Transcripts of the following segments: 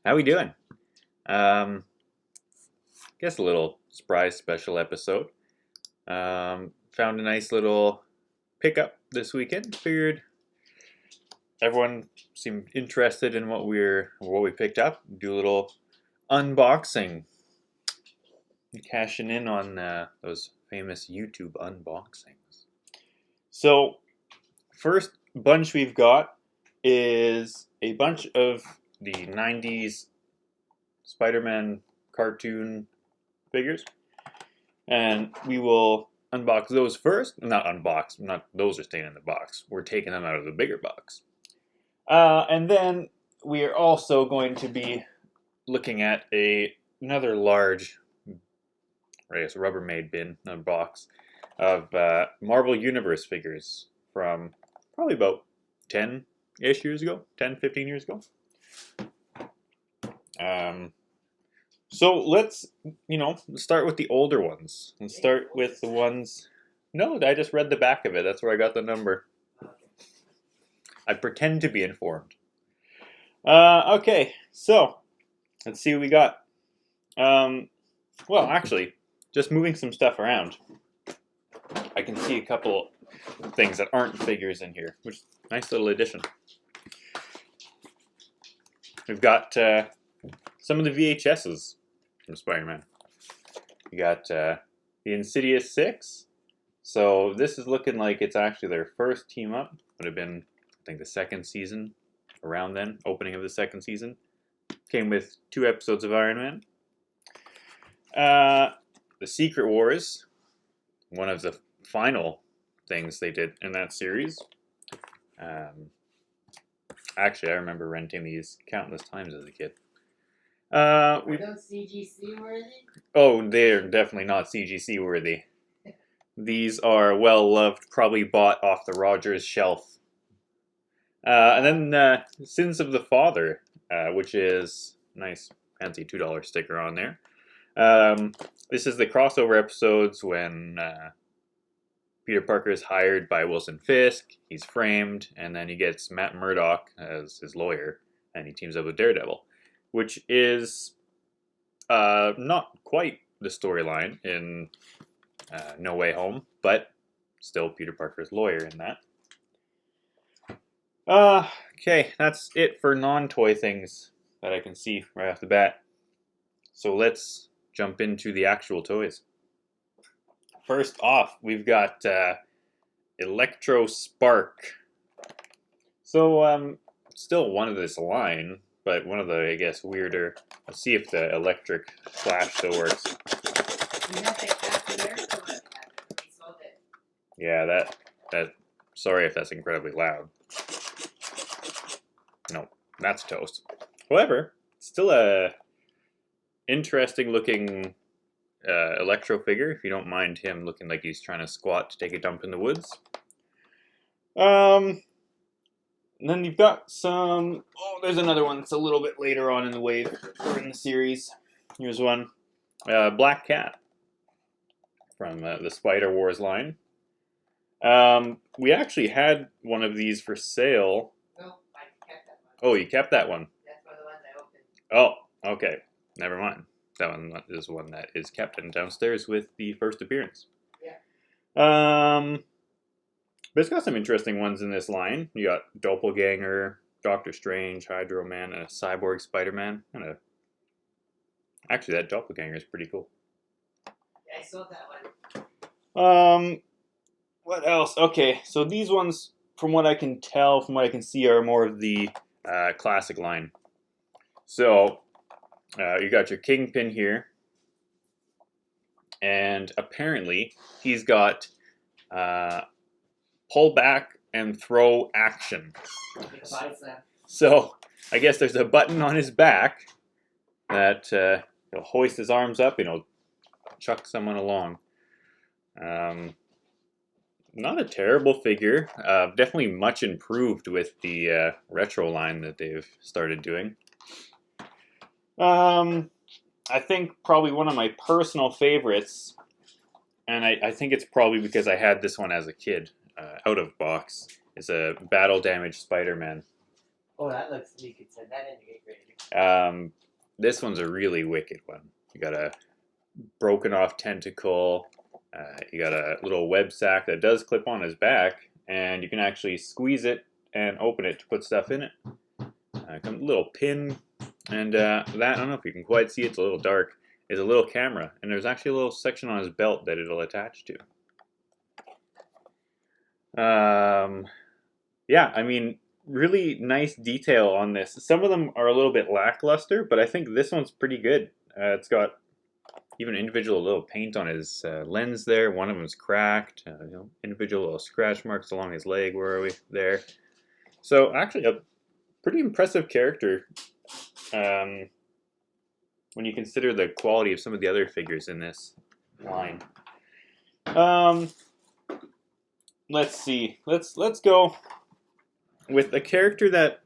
How we doing? Guess a little surprise special episode. Found a nice little pickup this weekend. Figured everyone seemed interested in what we picked up. Do a little unboxing. Cashing in on those famous YouTube unboxings. So, first bunch we've got is a bunch of the 90s Spider-Man cartoon figures. And we will unbox those first. Not unbox, not those are staying in the box. We're taking them out of the bigger box. And then we are also going to be looking at another large, I guess, Rubbermaid bin, not box, of Marvel Universe figures from probably about 10-ish years ago, 10, 15 years ago. So let's start with the older ones. Let's start with the ones... No, I just read the back of it. That's where I got the number. I pretend to be informed. Okay, so let's see what we got. Well, actually, just moving some stuff around, I can see a couple things that aren't figures in here, which is a nice little addition. We've got some of the VHSs from Spider-Man. We got the Insidious Six. So this is looking like it's actually their first team up. Would have been, I think, the second season, around then, opening of the second season. Came with 2 episodes of Iron Man. The Secret Wars, one of the final things they did in that series. Actually, I remember renting these countless times as a kid. Are those CGC worthy? Oh, they're definitely not CGC worthy. These are well loved, probably bought off the Rogers shelf. And then Sins of the Father, which is nice, fancy $2 sticker on there. This is the crossover episodes when Peter Parker is hired by Wilson Fisk. He's framed, and then he gets Matt Murdock as his lawyer, and he teams up with Daredevil, which is not quite the storyline in No Way Home, but still Peter Parker's lawyer in that. Okay, that's it for non-toy things that I can see right off the bat. So let's jump into the actual toys. First off, we've got Electro Spark. So, still one of this line, but one of the, I guess, weirder. Let's see if the electric slash still works. You have the captain there, so much it. Yeah, that. Sorry if that's incredibly loud. No, that's toast. However, still a interesting looking Electro figure, if you don't mind him looking like he's trying to squat to take a dump in the woods. And then you've got some... Oh, there's another one that's a little bit later on in the wave, or in the series. Here's one. Black Cat from the Spider Wars line. We actually had one of these for sale. No, I kept that one. Oh, you kept that one? That's one of the ones I opened. Oh, okay. Never mind. That one is one that is kept in downstairs with the first appearance. Yeah. But it's got some interesting ones in this line. You got Doppelganger, Doctor Strange, Hydro Man, a Cyborg Spider-Man, and actually that Doppelganger is pretty cool. Yeah, I sold that one. What else? Okay, so these ones, from what I can tell, from what I can see, are more of the classic line. So, you got your Kingpin here, and apparently he's got pull back and throw action. So I guess there's a button on his back that he'll hoist his arms up and he'll chuck someone along. Not a terrible figure. Definitely much improved with the retro line that they've started doing. I think probably one of my personal favorites, and I think it's probably because I had this one as a kid, out of box, is a Battle Damage Spider-Man. Oh, that looks. You could send that into 8th grade. This one's a really wicked one. You got a broken off tentacle. You got a little web sack that does clip on his back, and you can actually squeeze it and open it to put stuff in it. A little pin, and that, I don't know if you can quite see, it's a little dark, is a little camera, and there's actually a little section on his belt that it'll attach to. Yeah, I mean, really nice detail on this. Some of them are a little bit lackluster, but I think this one's pretty good. It's got even individual little paint on his lens there. One of them's cracked. Individual little scratch marks along his leg. Where are we? There. So actually a pretty impressive character when you consider the quality of some of the other figures in this line. Let's see. Let's go with a character that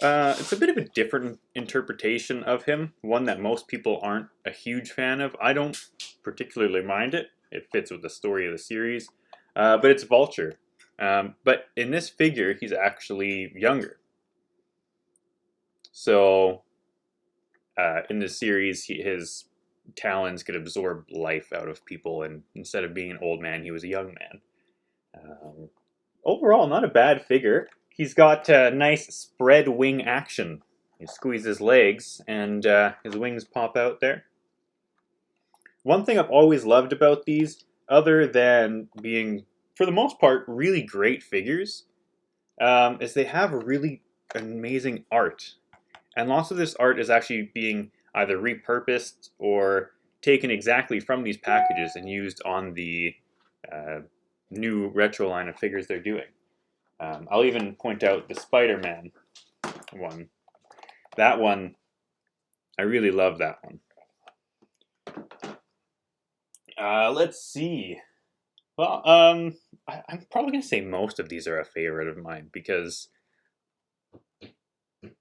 it's a bit of a different interpretation of him. One that most people aren't a huge fan of. I don't particularly mind it. It fits with the story of the series. But it's Vulture. But in this figure, he's actually younger. So in this series, his talons could absorb life out of people, and instead of being an old man, he was a young man. Overall, not a bad figure. He's got nice spread wing action. You squeeze his legs, and his wings pop out there. One thing I've always loved about these, other than being, for the most part, really great figures, is they have really amazing art. And lots of this art is actually being either repurposed or taken exactly from these packages and used on the new retro line of figures they're doing. I'll even point out the Spider-Man one. That one, I really love that one. Let's see. Well, I'm probably going to say most of these are a favorite of mine because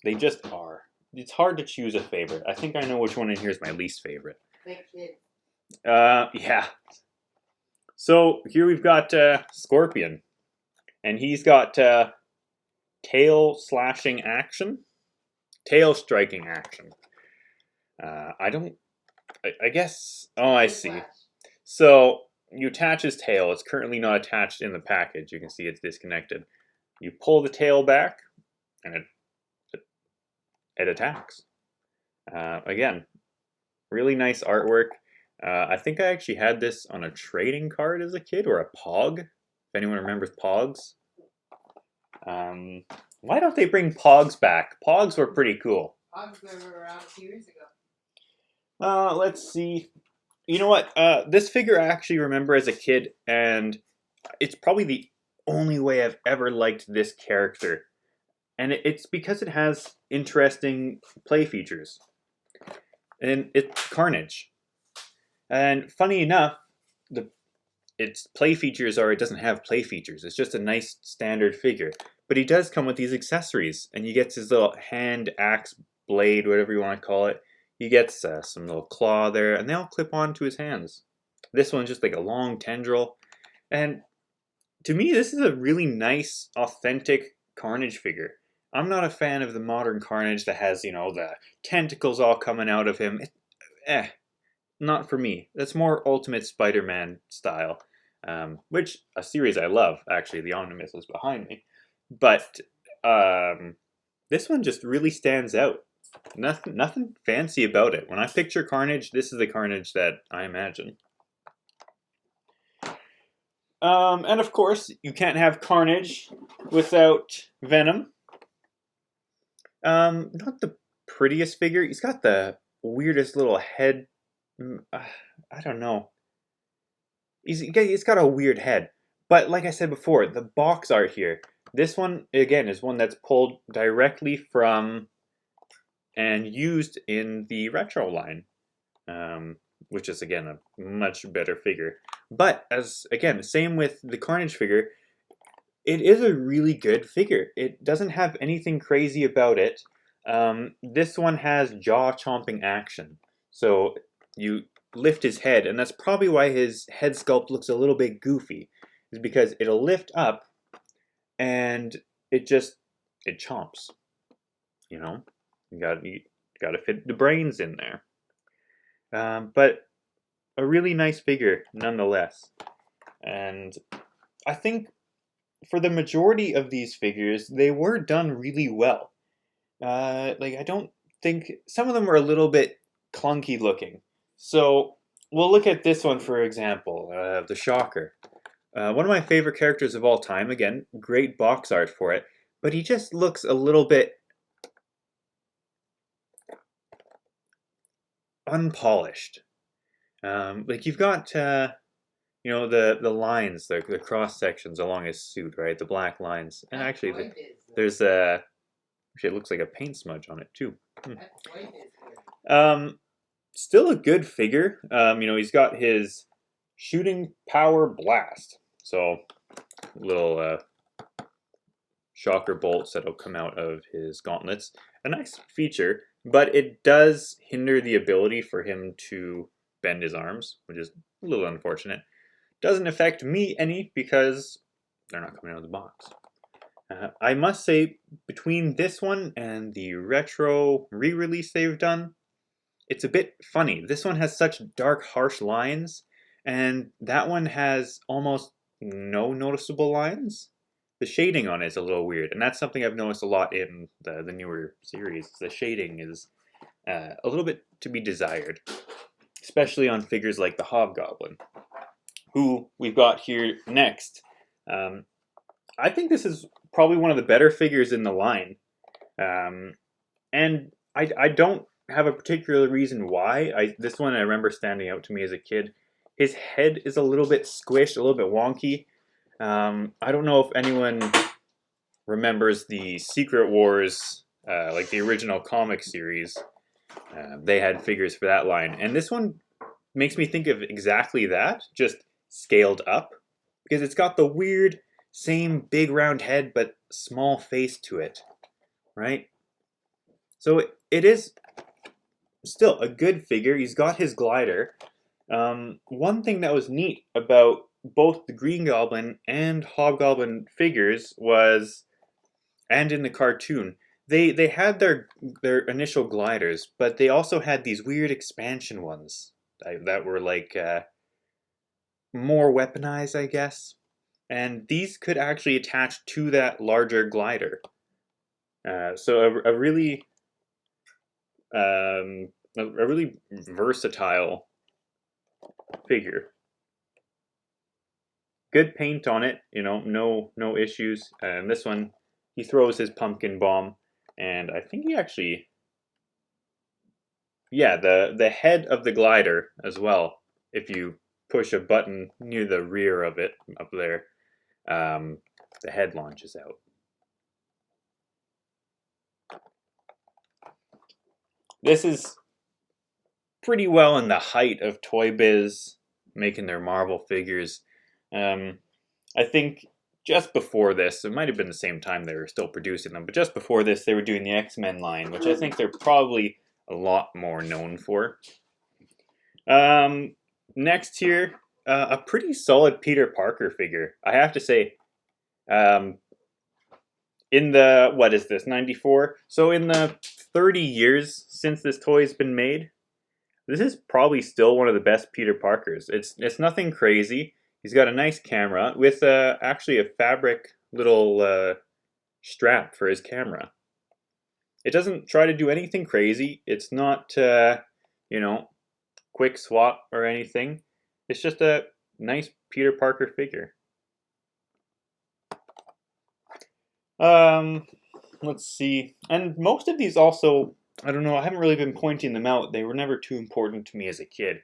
they just are. It's hard to choose a favorite. I think I know which one in here is my least favorite. Yeah. So here we've got Scorpion. And he's got tail slashing action. Tail striking action. I guess... Oh, I see. So you attach his tail. It's currently not attached in the package. You can see it's disconnected. You pull the tail back, and it attacks. Again, really nice artwork. I think I actually had this on a trading card as a kid, or a Pog. If anyone remembers Pogs. Why don't they bring Pogs back? Pogs were pretty cool. Pogs were around a few years ago. Let's see. You know what? This figure I actually remember as a kid, and it's probably the only way I've ever liked this character. And it's because it has interesting play features. And it's Carnage. And funny enough, its play features are it doesn't have play features. It's just a nice standard figure. But he does come with these accessories. And he gets his little hand, axe, blade, whatever you want to call it. He gets some little claw there. And they all clip onto his hands. This one's just like a long tendril. And to me, this is a really nice, authentic Carnage figure. I'm not a fan of the modern Carnage that has, the tentacles all coming out of him. Not for me. That's more Ultimate Spider-Man style, which a series I love. Actually, the Omnibus is behind me, but this one just really stands out. Nothing fancy about it. When I picture Carnage, this is the Carnage that I imagine. And of course, you can't have Carnage without Venom. Not the prettiest figure. He's got the weirdest little head. I don't know. He's got a weird head. But like I said before, the box art here, this one, again, is one that's pulled directly from and used in the retro line, which is, again, a much better figure. But, same with the Carnage figure, it is a really good figure. It doesn't have anything crazy about it. This one has jaw-chomping action. So you lift his head, and that's probably why his head sculpt looks a little bit goofy, is because it'll lift up, and it chomps. You know, you got to fit the brains in there. But a really nice figure nonetheless. And I think for the majority of these figures, they were done really well. Like, I don't think some of them are a little bit clunky looking. So we'll look at this one, for example, the Shocker. One of my favorite characters of all time. Again, great box art for it. But he just looks a little bit unpolished. Like, you've got, you know, the lines, the cross sections along his suit, right? The black lines. And actually, there's a... Actually, it looks like a paint smudge on it, too. Still a good figure. You know, he's got his shooting power blast. So, little shocker bolts that'll come out of his gauntlets. A nice feature, but it does hinder the ability for him to bend his arms, which is a little unfortunate. Doesn't affect me any because they're not coming out of the box. I must say, between this one and the retro re-release they've done, it's a bit funny. This one has such dark, harsh lines, and that one has almost no noticeable lines. The shading on it is a little weird, and that's something I've noticed a lot in the newer series. The shading is a little bit to be desired, especially on figures like the Hobgoblin, who we've got here next. I think this is probably one of the better figures in the line. And I don't have a particular reason why. This one I remember standing out to me as a kid. His head is a little bit squished, a little bit wonky. I don't know if anyone remembers the Secret Wars, like the original comic series. They had figures for that line. And this one makes me think of exactly that, just scaled up. Because it's got the weird, same big round head, but small face to it, right? So it is still a good figure. He's got his glider. One thing that was neat about both the Green Goblin and Hobgoblin figures was, and in the cartoon, they had their initial gliders, but they also had these weird expansion ones that were like more weaponized, I guess. And these could actually attach to that larger glider. So a really versatile figure. Good paint on it, you know, no issues. And this one, he throws his pumpkin bomb, and I think he actually, yeah, the head of the glider as well. If you push a button near the rear of it up there, the head launches out. This is pretty well in the height of ToyBiz making their Marvel figures. I think just before this, it might have been the same time they were still producing them, but just before this, they were doing the X-Men line, which I think they're probably a lot more known for. Next here, a pretty solid Peter Parker figure, I have to say. In the, what is this, 94? So in the 30 years since this toy has been made, this is probably still one of the best Peter Parkers. It's nothing crazy. He's got a nice camera with actually a fabric little strap for his camera. It doesn't try to do anything crazy. It's not, you know, quick swap or anything. It's just a nice Peter Parker figure. Let's see. And most of these also, I don't know, I haven't really been pointing them out. They were never too important to me as a kid.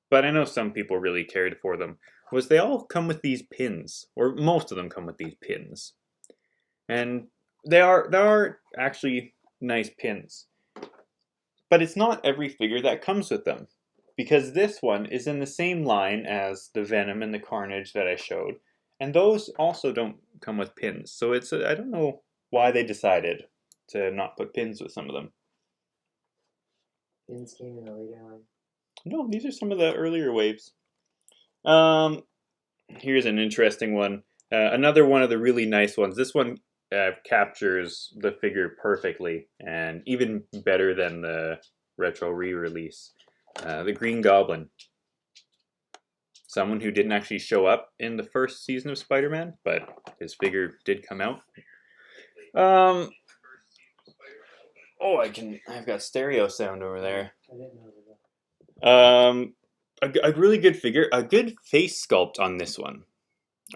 But I know some people really cared for them. Was they all come with these pins, or most of them come with these pins. And they are actually nice pins. But it's not every figure that comes with them. Because this one is in the same line as the Venom and the Carnage that I showed. And those also don't come with pins. So it's I don't know why they decided to not put pins with some of them. Pins came in the later line. No, these are some of the earlier waves. Here's an interesting one. Another one of the really nice ones. This one captures the figure perfectly, and even better than the retro re-release. The Green Goblin. Someone who didn't actually show up in the first season of Spider-Man, but his figure did come out. Oh, I've got stereo sound over there. I didn't know that. A really good figure. A good face sculpt on this one.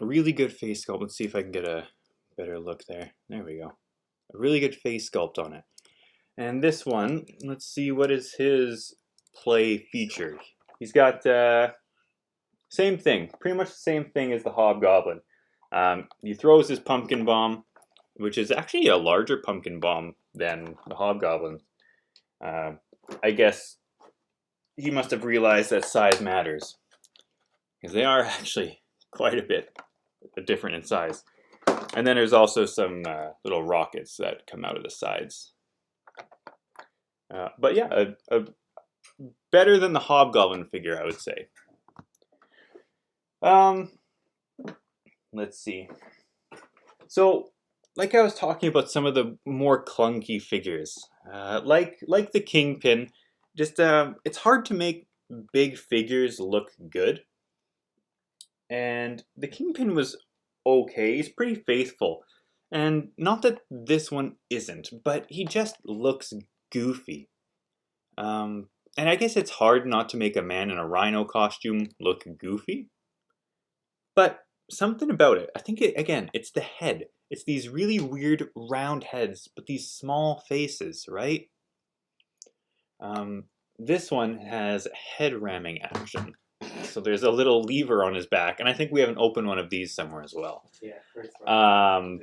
A really good face sculpt. Let's see if I can get a better look there. There we go. A really good face sculpt on it. And this one, let's see, what is his play feature? He's got same thing. Pretty much the same thing as the Hobgoblin. He throws his pumpkin bomb, which is actually a larger pumpkin bomb than the Hobgoblin. I guess he must have realized that size matters, because they are actually quite a bit different in size. And then there's also some little rockets that come out of the sides. But yeah, a better than the Hobgoblin figure, I would say. Let's see. So, like I was talking about some of the more clunky figures, like the Kingpin, just it's hard to make big figures look good. And the Kingpin was okay. He's pretty faithful. And not that this one isn't, but he just looks goofy. And I guess it's hard not to make a man in a rhino costume look goofy. But something about it, I think, it's the head. It's these really weird round heads, but these small faces, right? This one has head ramming action. So there's a little lever on his back, and I think we have an open one of these somewhere as well. Yeah, first one.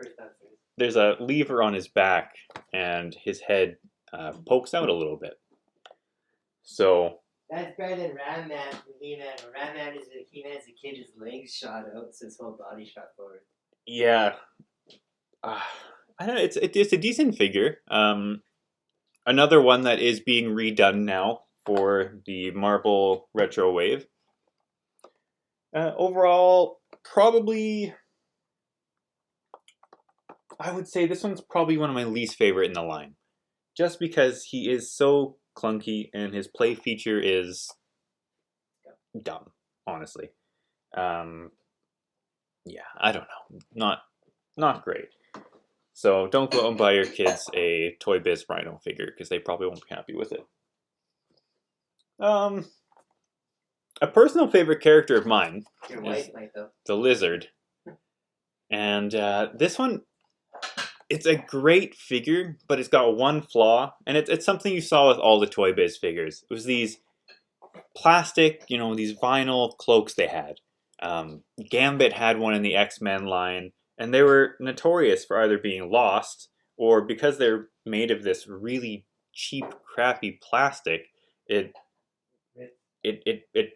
First downstairs. There's a lever on his back, and his head pokes out a little bit. So That's better than Ram Man from He-Man. When Ram Man is a He-Man as a kid, his legs shot out, so his whole body shot forward. yeah, I don't know. It's a decent figure. Another one that is being redone now for the Marvel Retro Wave. Overall, probably, I would say this one's probably one of my least favorite in the line. Just because he is so clunky and his play feature is dumb, honestly. Yeah, I don't know. Not great. So don't go out and buy your kids a ToyBiz Rhino figure, because they probably won't be happy with it. A personal favorite character of mine Your is wife might, though. the Lizard. And this one, it's a great figure, but it's got one flaw, and it's something you saw with all the ToyBiz figures. It was these plastic, these vinyl cloaks they had. Gambit had one in the X-Men line, and they were notorious for either being lost, or because they're made of this really cheap, crappy plastic, it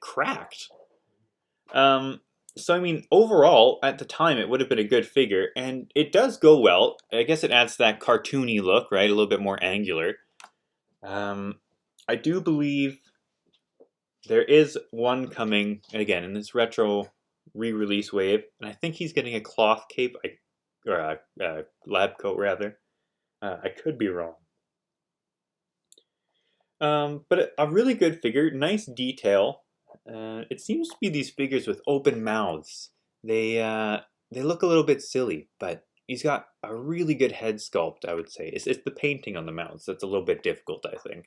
cracked. So I mean, overall, at the time, it would have been a good figure, and it does go well. I guess it adds that cartoony look, right? A little bit more angular. I do believe there is one coming, again, in this retro re-release wave, and I think he's getting a cloth cape, or a lab coat, rather. I could be wrong. But a really good figure, nice detail. It seems to be these figures with open mouths. They look a little bit silly, but he's got a really good head sculpt, I would say. It's the painting on the mouths that's a little bit difficult, I think.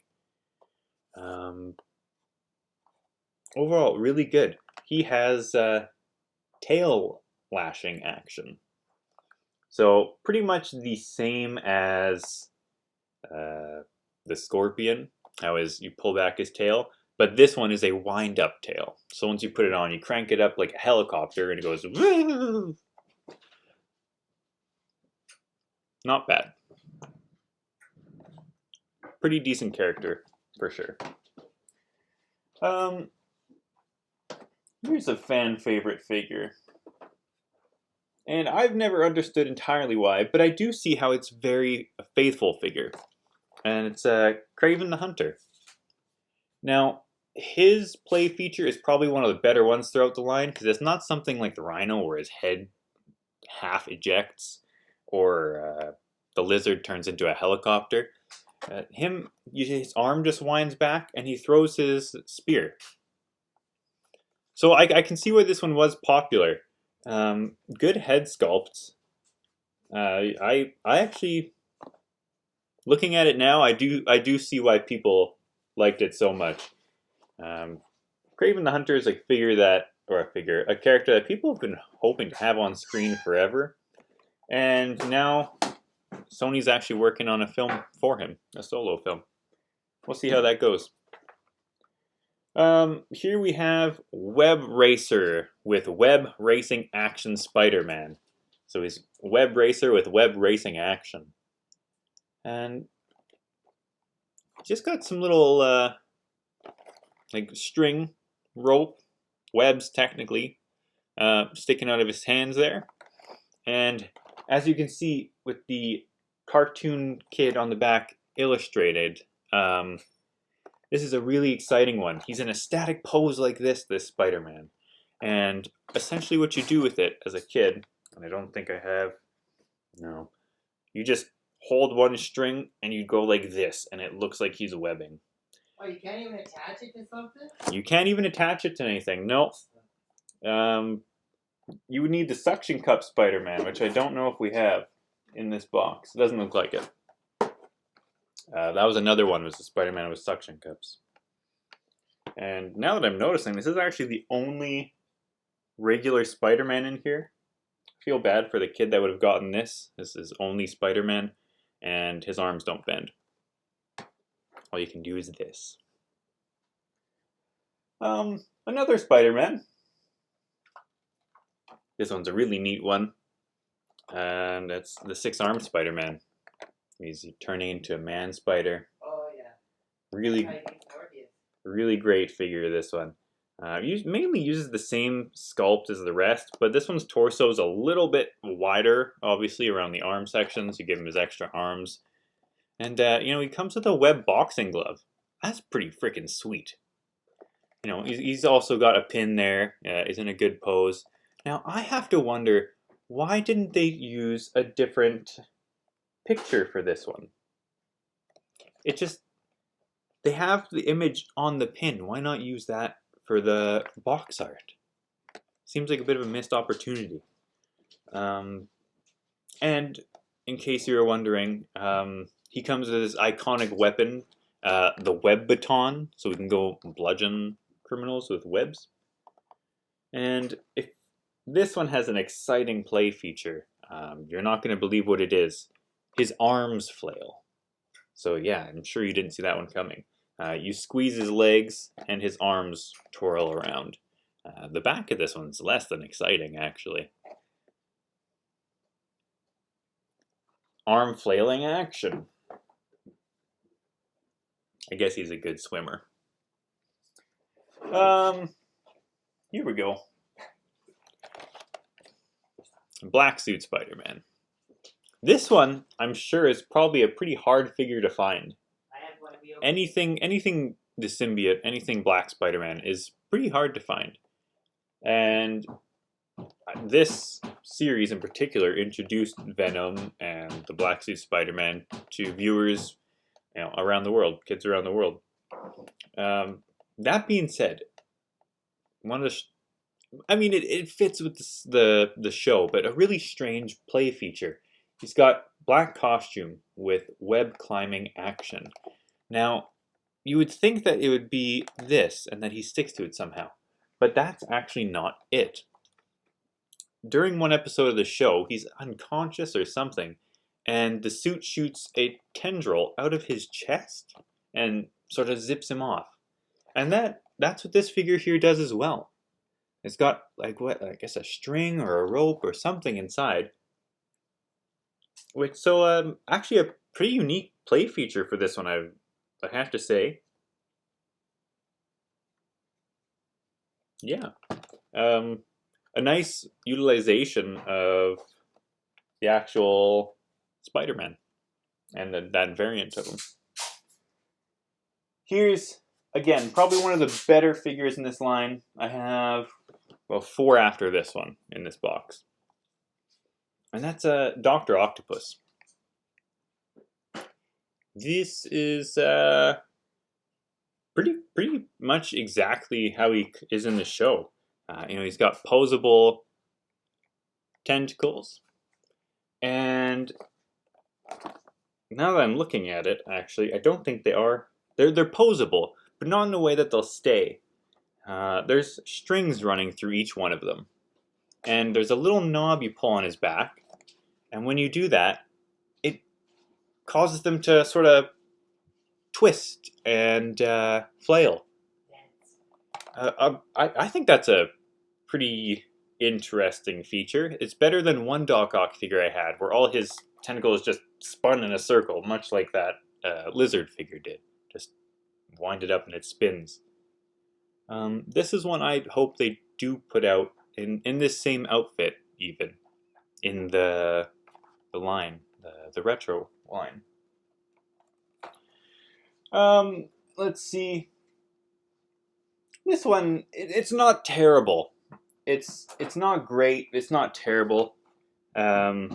Overall, really good. He has tail lashing action. So pretty much the same as the Scorpion, how you pull back his tail. But this one is a wind-up tail. So once you put it on, you crank it up like a helicopter, and it goes... Woo! Not bad. Pretty decent character, for sure. Here's a fan favorite figure. And I've never understood entirely why, but I do see how it's very a faithful figure. And it's Craven the Hunter. Now, his play feature is probably one of the better ones throughout the line, because it's not something like the Rhino where his head half ejects. or the lizard turns into a helicopter. His arm just winds back and he throws his spear. So I can see why this one was popular. Good head sculpts. I actually, looking at it now, I do see why people liked it so much. Craven the Hunter is a character that people have been hoping to have on screen forever, and now Sony's actually working on a film for him, a solo film. We'll see how that goes. Here we have Web Racer with Web Racing Action Spider-Man. So he's Web Racer with Web Racing Action. And just got some little, like string, rope, webs technically, sticking out of his hands there. And as you can see with the cartoon kid on the back illustrated, this is a really exciting one. He's in a static pose like this Spider-Man. And essentially what you do with it as a kid, and I don't think I have, no, you just hold one string and you go like this, and it looks like he's webbing. Oh, you can't even attach it to something? You can't even attach it to anything, no. You would need the suction cup Spider-Man, which I don't know if we have in this box. It doesn't look like it. That was another one, was the Spider-Man with suction cups. And now that I'm noticing, this is actually the only regular Spider-Man in here. I feel bad for the kid that would have gotten this. This is only Spider-Man, and his arms don't bend. All you can do is this. Another Spider-Man. This one's a really neat one. And it's the six-armed Spider-Man. He's turning into a man spider. Oh, yeah. Really great figure, this one. Mainly uses the same sculpt as the rest, but this one's torso is a little bit wider, obviously, around the arm sections. You give him his extra arms. And, he comes with a web boxing glove. That's pretty freaking sweet. He's also got a pin there. He's in a good pose. Now, I have to wonder, why didn't they use a different picture for this one? They have the image on the pin. Why not use that for the box art? Seems like a bit of a missed opportunity. And in case you were wondering, he comes with his iconic weapon, the web baton, so we can go bludgeon criminals with webs. And if this one has an exciting play feature, you're not going to believe what it is. His arms flail. So yeah, I'm sure you didn't see that one coming. You squeeze his legs and his arms twirl around. The back of this one's less than exciting, actually. Arm flailing action. I guess he's a good swimmer. Here we go. Black suit Spider-Man. This one, I'm sure, is probably a pretty hard figure to find. Anything the symbiote, anything Black Spider-Man is pretty hard to find. And this series in particular introduced Venom and the Black Suit Spider-Man to viewers, around the world, kids around the world. That being said, it fits with the show, but a really strange play feature. He's got black costume with web climbing action. Now, you would think that it would be this and that he sticks to it somehow, but that's actually not it. During one episode of the show, he's unconscious or something, and the suit shoots a tendril out of his chest and sort of zips him off. And that's what this figure here does as well. It's got, a string or a rope or something inside. Actually a pretty unique play feature for this one, I have to say. Yeah. A nice utilization of the actual Spider-Man and that variant of him. Here's, again, probably one of the better figures in this line. I have, 4 after this one in this box. And that's Dr. Octopus. This is pretty much exactly how he is in the show. He's got posable tentacles, and now that I'm looking at it, actually, I don't think they are. They're posable, but not in a way that they'll stay. There's strings running through each one of them, and there's a little knob you pull on his back, and when you do that, it causes them to sort of twist and flail. I think that's a pretty interesting feature. It's better than one Doc Ock figure I had, where all his tentacles just spun in a circle, much like that lizard figure did. Just wind it up and it spins. This is one I hope they do put out in this same outfit, even in the line, the retro line. Let's see. This one, it's not terrible. It's not great. It's not terrible. I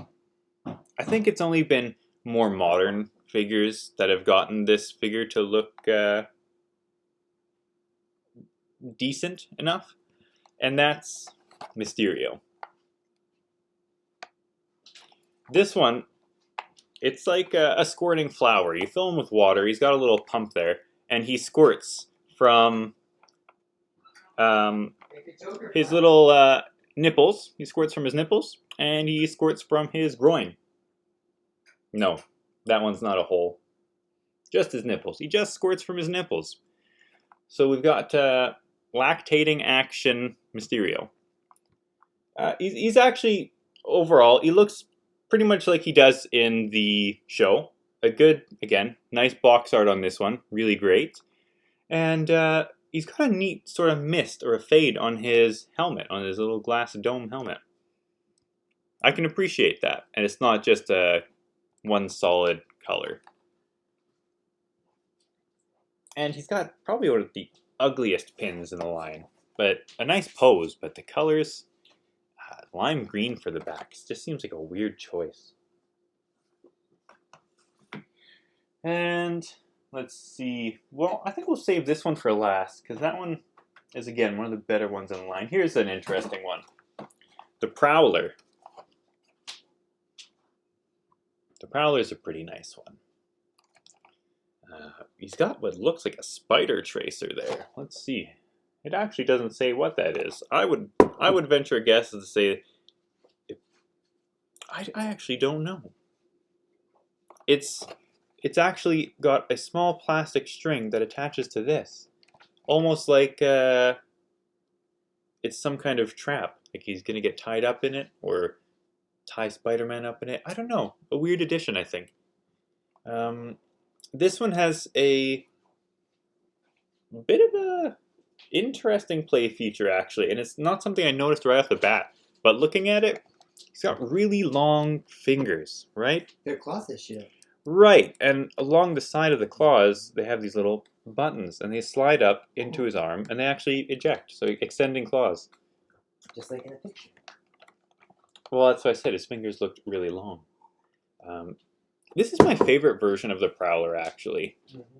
think it's only been more modern figures that have gotten this figure to look decent enough, and that's Mysterio. This one, it's like a squirting flower. You fill him with water. He's got a little pump there, and he squirts from his little nipples. He squirts from his nipples, and he squirts from his groin. No, that one's not a hole. Just his nipples. He just squirts from his nipples. So we've got lactating action Mysterio. He's actually, overall, he looks pretty much like he does in the show. A good, again, nice box art on this one. Really great. And he's got a neat sort of mist or a fade on his helmet, on his little glass dome helmet. I can appreciate that. And it's not just one solid color. And he's got probably one of the ugliest pins in the line. But a nice pose, but the colors, lime green for the back, just seems like a weird choice. And let's see. Well, I think we'll save this one for last, because that one is, again, one of the better ones in the line. Here's an interesting one. The Prowler. The Prowler is a pretty nice one. He's got what looks like a spider tracer there. Let's see. It actually doesn't say what that is. I would venture a guess to say I actually don't know. It's actually got a small plastic string that attaches to this, almost like it's some kind of trap. Like he's gonna get tied up in it, or tie Spider-Man up in it. I don't know. A weird addition, I think. This one has a bit of a interesting play feature, actually, and it's not something I noticed right off the bat. But looking at it, he's got really long fingers, right? They're claws this shit. Right, and along the side of the claws, they have these little buttons, and they slide up into his arm, and they actually eject, so extending claws. Just like in a picture. Well, that's what I said, his fingers looked really long. This is my favorite version of the Prowler, actually.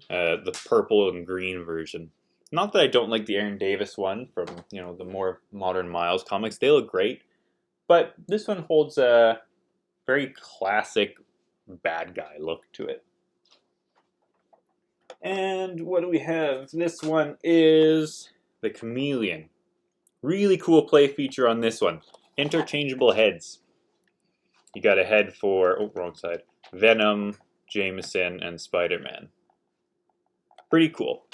The purple and green version. Not that I don't like the Aaron Davis one from, the more modern Miles comics. They look great. But this one holds a very classic bad guy look to it. And what do we have? This one is the Chameleon. Really cool play feature on this one. Interchangeable heads. You got a head for, wrong side, Venom, Jameson, and Spider-Man. Pretty cool.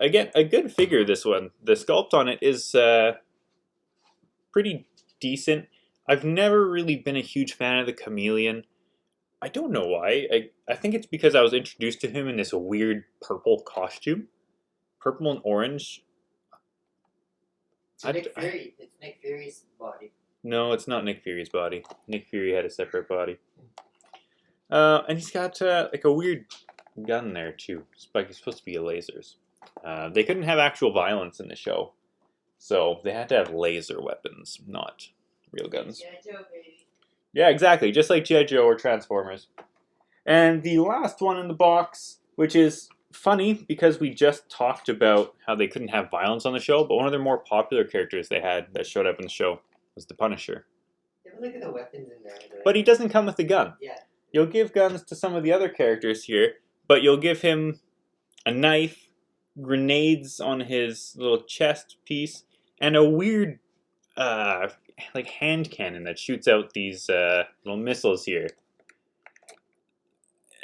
Again, a good figure, this one. The sculpt on it is pretty decent. I've never really been a huge fan of the Chameleon. I don't know why. I think it's because I was introduced to him in this weird purple costume. Purple and orange. It's Nick Fury's body. No, it's not Nick Fury's body. Nick Fury had a separate body. And he's got like a weird gun there too. It's like it's supposed to be lasers. They couldn't have actual violence in the show, so they had to have laser weapons, not real guns. Yeah, Joe, baby. Yeah, exactly. Just like G.I. Joe or Transformers. And the last one in the box, which is funny because we just talked about how they couldn't have violence on the show, but one of their more popular characters they had that showed up in the show was the Punisher. Yeah, but look at the weapons in there. But he doesn't come with a gun. Yeah. You'll give guns to some of the other characters here, but you'll give him a knife, grenades on his little chest piece, and a weird, like hand cannon that shoots out these little missiles here.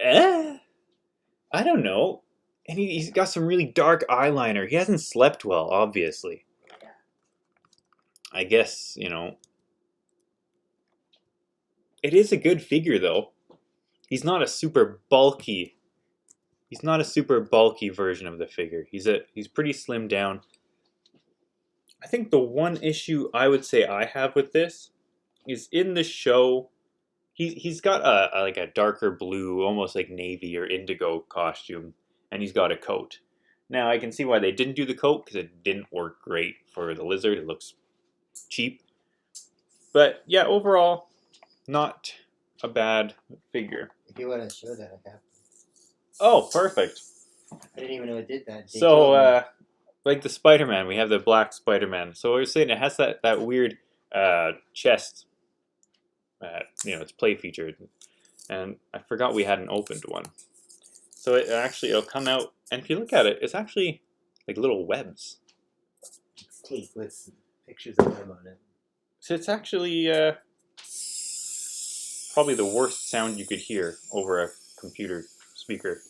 I don't know. And he's got some really dark eyeliner. He hasn't slept well, obviously. I guess, you know. It is a good figure, though. He's not a super bulky. He's not a super bulky version of the figure. He's pretty slimmed down. I think the one issue I would say I have with this is in the show. He's got a like a darker blue, almost like navy or indigo costume, and he's got a coat. Now I can see why they didn't do the coat because it didn't work great for the lizard. It looks cheap, but yeah, overall, not a bad figure. If you want to show that, I have. Oh, perfect. I didn't even know it did that. So, like the Spider-Man, we have the black Spider-Man. So I was saying it has that weird chest. You know, it's play featured, and I forgot we hadn't opened one. So it'll come out, and if you look at it, it's actually like little webs. It's tape with pictures of them on it. So it's actually probably the worst sound you could hear over a computer speaker.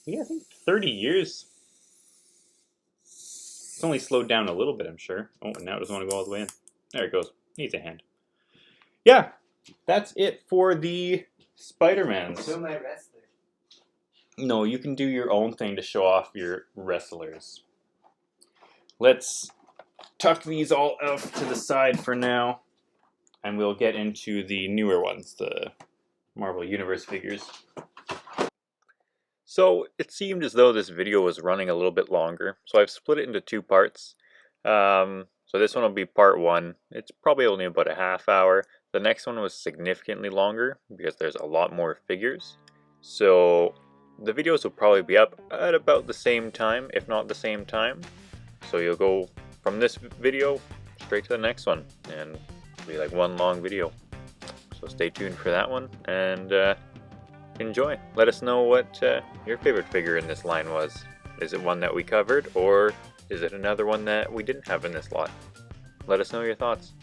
Yeah, I think 30 years. It's only slowed down a little bit, I'm sure. Oh, and now it doesn't want to go all the way in. There it goes. Needs a hand. Yeah, that's it for the Spider-Mans. Show my wrestler. No, you can do your own thing to show off your wrestlers. Let's tuck these all out to the side for now, and we'll get into the newer ones, the Marvel Universe figures. So it seemed as though this video was running a little bit longer, so I've split it into two parts. So this one will be part one. It's probably only about a half hour. The next one was significantly longer because there's a lot more figures. So the videos will probably be up at about the same time, if not the same time. So you'll go from this video straight to the next one, and it'll be like one long video. So stay tuned for that one, and enjoy. Let us know what your favorite figure in this line was. Is it one that we covered, or is it another one that we didn't have in this lot? Let us know your thoughts.